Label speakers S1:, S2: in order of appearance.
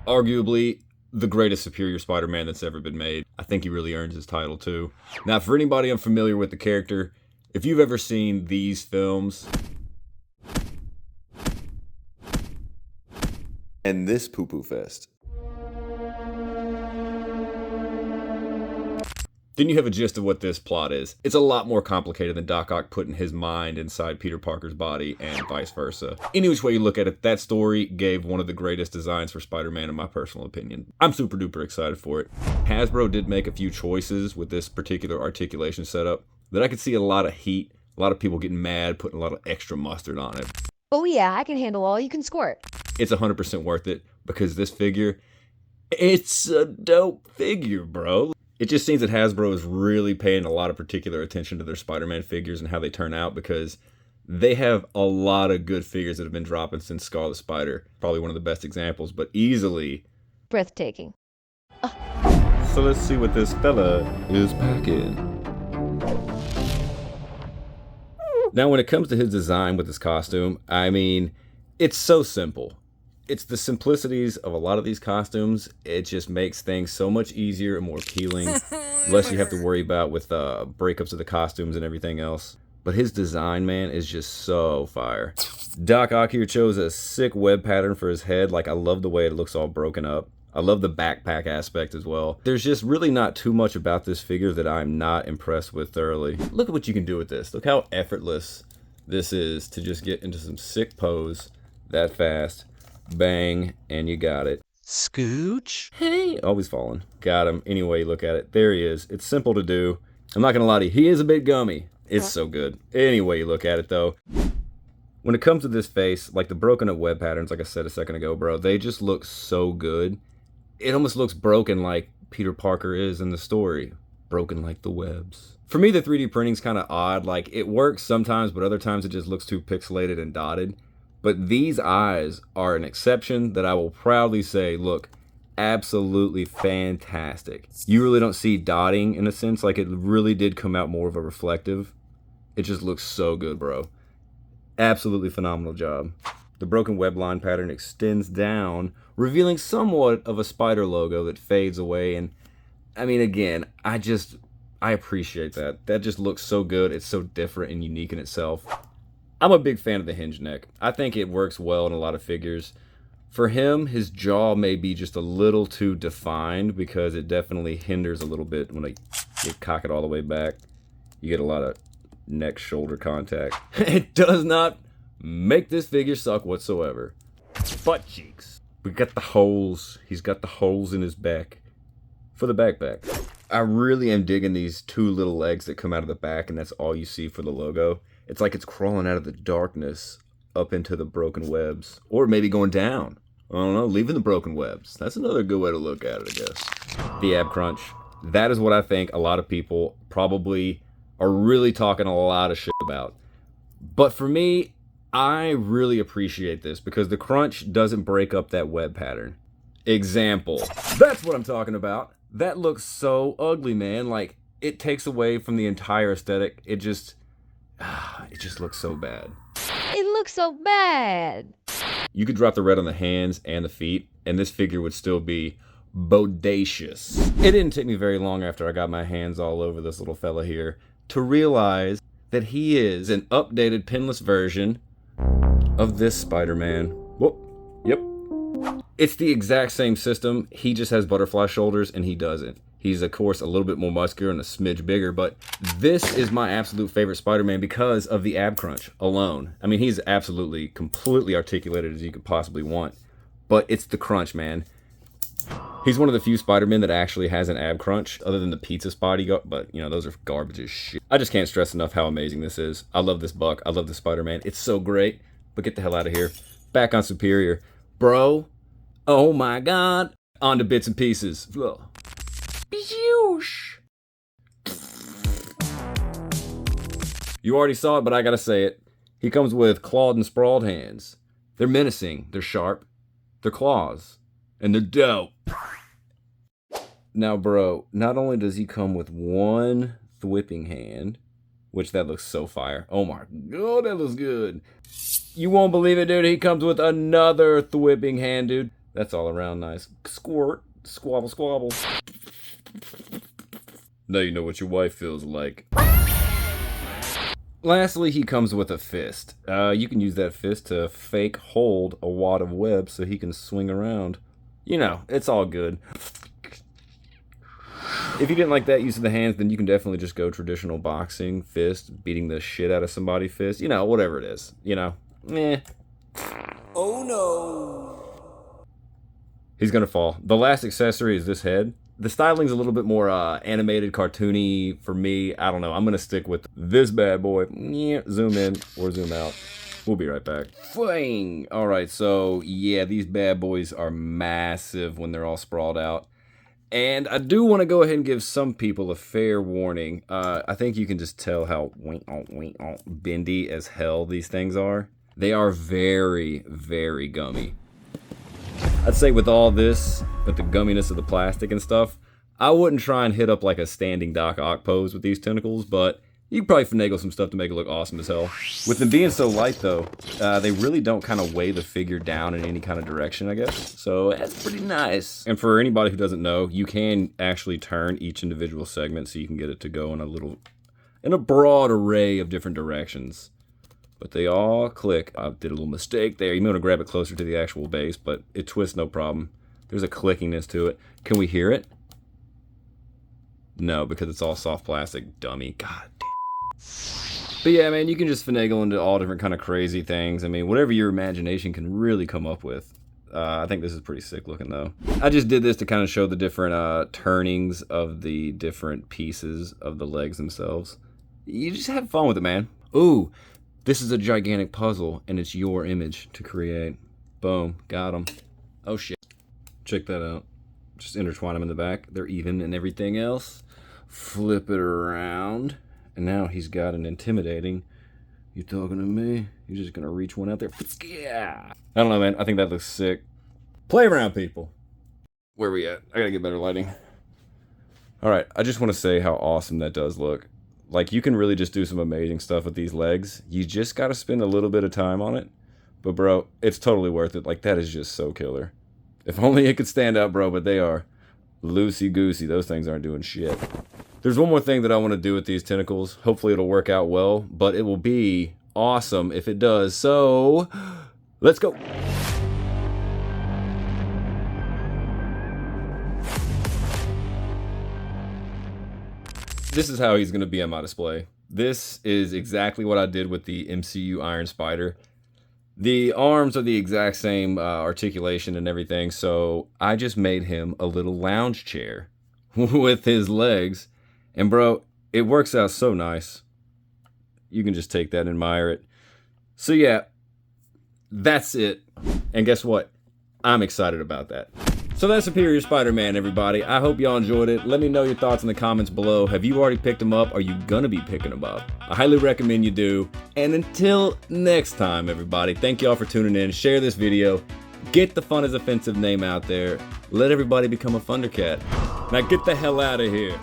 S1: Arguably the greatest Superior Spider-Man that's ever been made. I think he really earns his title too. Now, for anybody unfamiliar with the character, if you've ever seen these films
S2: and this poo-poo fest,
S1: then you have a gist of what this plot is. It's a lot more complicated than Doc Ock putting his mind inside Peter Parker's body and vice versa. Any which way you look at it, that story gave one of the greatest designs for Spider-Man in my personal opinion. I'm super duper excited for it. Hasbro did make a few choices with this particular articulation setup that I could see a lot of heat, a lot of people getting mad, putting a lot of extra mustard on it.
S3: Oh yeah, I can handle all you can squirt.
S1: It's 100% worth it because this figure, it's a dope figure, bro. It just seems that Hasbro is really paying a lot of particular attention to their Spider-Man figures and how they turn out because they have a lot of good figures that have been dropping since Scarlet Spider. Probably one of the best examples, but easily
S3: breathtaking.
S1: So let's see what this fella is packing. Now, when it comes to his design with his costume, I mean, it's so simple. It's the simplicities of a lot of these costumes. It just makes things so much easier and more appealing. Less you have to worry about with breakups of the costumes and everything else. But his design, man, is just so fire. Doc Ock here chose a sick web pattern for his head. Like, I love the way it looks all broken up. I love the backpack aspect as well. There's just really not too much about this figure that I'm not impressed with thoroughly. Look at what you can do with this. Look how effortless this is to just get into some sick pose that fast. Bang, and you got it.
S4: Scooch?
S1: Hey, always falling. Got him. Anyway, look at it. There he is. It's simple to do. I'm not gonna lie to you, he is a bit gummy. It's so good. Anyway, you look at it though. When it comes to this face, like the broken up web patterns, like I said a second ago, bro, they just look so good. It almost looks broken like Peter Parker is in the story. Broken like the webs. For me, the 3D printing's kind of odd. Like, it works sometimes, but other times it just looks too pixelated and dotted. But these eyes are an exception that I will proudly say look absolutely fantastic. You really don't see dotting in a sense, like it really did come out more of a reflective. It just looks so good, bro. Absolutely phenomenal job. The broken web line pattern extends down, revealing somewhat of a spider logo that fades away. And I mean, again, I appreciate that. That just looks so good. It's so different and unique in itself. I'm a big fan of the hinge neck. I think it works well in a lot of figures. For him, his jaw may be just a little too defined because it definitely hinders a little bit when you cock it all the way back. You get a lot of neck-shoulder contact. It does not make this figure suck whatsoever. Butt cheeks. We got the holes. He's got the holes in his back for the backpack. I really am digging these two little legs that come out of the back, and that's all you see for the logo. It's like it's crawling out of the darkness up into the broken webs. Or maybe going down. I don't know, leaving the broken webs. That's another good way to look at it, I guess. The ab crunch. That is what I think a lot of people probably are really talking a lot of shit about. But for me, I really appreciate this because the crunch doesn't break up that web pattern. Example. That's what I'm talking about. That looks so ugly, man. Like, it takes away from the entire aesthetic. It just looks so bad.
S3: It looks so bad.
S1: You could drop the red on the hands and the feet, and this figure would still be bodacious. It didn't take me very long after I got my hands all over this little fella here to realize that he is an updated pinless version of this Spider-Man. Whoop. Yep. It's the exact same system. He just has butterfly shoulders, and he doesn't. He's, of course, a little bit more muscular and a smidge bigger, but this is my absolute favorite Spider-Man because of the ab crunch alone. I mean, he's absolutely, completely articulated as you could possibly want, but it's the crunch, man. He's one of the few Spider-Men that actually has an ab crunch, other than the pizza Spidey, but, you know, those are garbage as shit. I just can't stress enough how amazing this is. I love this buck. I love the Spider-Man. It's so great, but get the hell out of here. Back on Superior. Bro, oh my God. On to bits and pieces. Ugh. You already saw it, but I gotta say it. He comes with clawed and sprawled hands. They're menacing, they're sharp, they're claws, and they're dope. Now, bro, not only does he come with 1, thwipping hand, which that looks so fire. Oh my god, that looks good. You won't believe it, dude. He comes with another thwipping hand, dude. That's all around nice. Squirt, squabble, squabble. Now you know what your wife feels like. Lastly, he comes with a fist. You can use that fist to fake hold a wad of web so he can swing around. You know, it's all good. If you didn't like that use of the hands, then you can definitely just go traditional boxing, fist, beating the shit out of somebody, fist. You know, whatever it is. You know, Oh no. He's gonna fall. The last accessory is this head. The styling's a little bit more animated, cartoony for me. I don't know. I'm gonna stick with this bad boy. Zoom in or zoom out. We'll be right back. Fling! Alright, so yeah, these bad boys are massive when they're all sprawled out. And I do want to go ahead and give some people a fair warning. I think you can just tell how bendy as hell these things are. They are very, very gummy. I'd say with all this, with the gumminess of the plastic and stuff, I wouldn't try and hit up like a standing Doc Ock pose with these tentacles, but you can probably finagle some stuff to make it look awesome as hell. With them being so light though, they really don't kind of weigh the figure down in any kind of direction, I guess. So that's pretty nice. And for anybody who doesn't know, you can actually turn each individual segment so you can get it to go in a broad array of different directions. But they all click. I did a little mistake there. You may want to grab it closer to the actual base, but it twists no problem. There's a clickiness to it. Can we hear it? No, because it's all soft plastic, dummy. God damn. But yeah, man, you can just finagle into all different kind of crazy things. I mean, whatever your imagination can really come up with. I think this is pretty sick looking though. I just did this to kind of show the different turnings of the different pieces of the legs themselves. You just have fun with it, man. Ooh. This is a gigantic puzzle, and it's your image to create. Boom. Got him. Oh, shit. Check that out. Just intertwine them in the back. They're even and everything else. Flip it around. And now he's got an intimidating... You talking to me? You're just going to reach one out there? Yeah. I don't know, man. I think that looks sick. Play around, people. Where we at? I got to get better lighting. All right. I just want to say how awesome that does look. Like, you can really just do some amazing stuff with these legs. You just got to spend a little bit of time on it. But, bro, it's totally worth it. Like, that is just so killer. If only it could stand out, bro, but they are loosey-goosey. Those things aren't doing shit. There's one more thing that I want to do with these tentacles. Hopefully it'll work out well, but it will be awesome if it does. So, let's go. This is how he's going to be on my display. This is exactly what I did with the MCU Iron Spider. The arms are the exact same articulation and everything, so I just made him a little lounge chair with his legs. And bro, it works out so nice. You can just take that and admire it. So yeah, that's it. And guess what? I'm excited about that. So that's Superior Spider-Man, everybody. I hope y'all enjoyed it. Let me know your thoughts in the comments below. Have you already picked him up? Are you gonna be picking him up? I highly recommend you do. And until next time, everybody, thank y'all for tuning in. Share this video. Get the Fun is Offensive name out there. Let everybody become a Thundercat. Now get the hell out of here.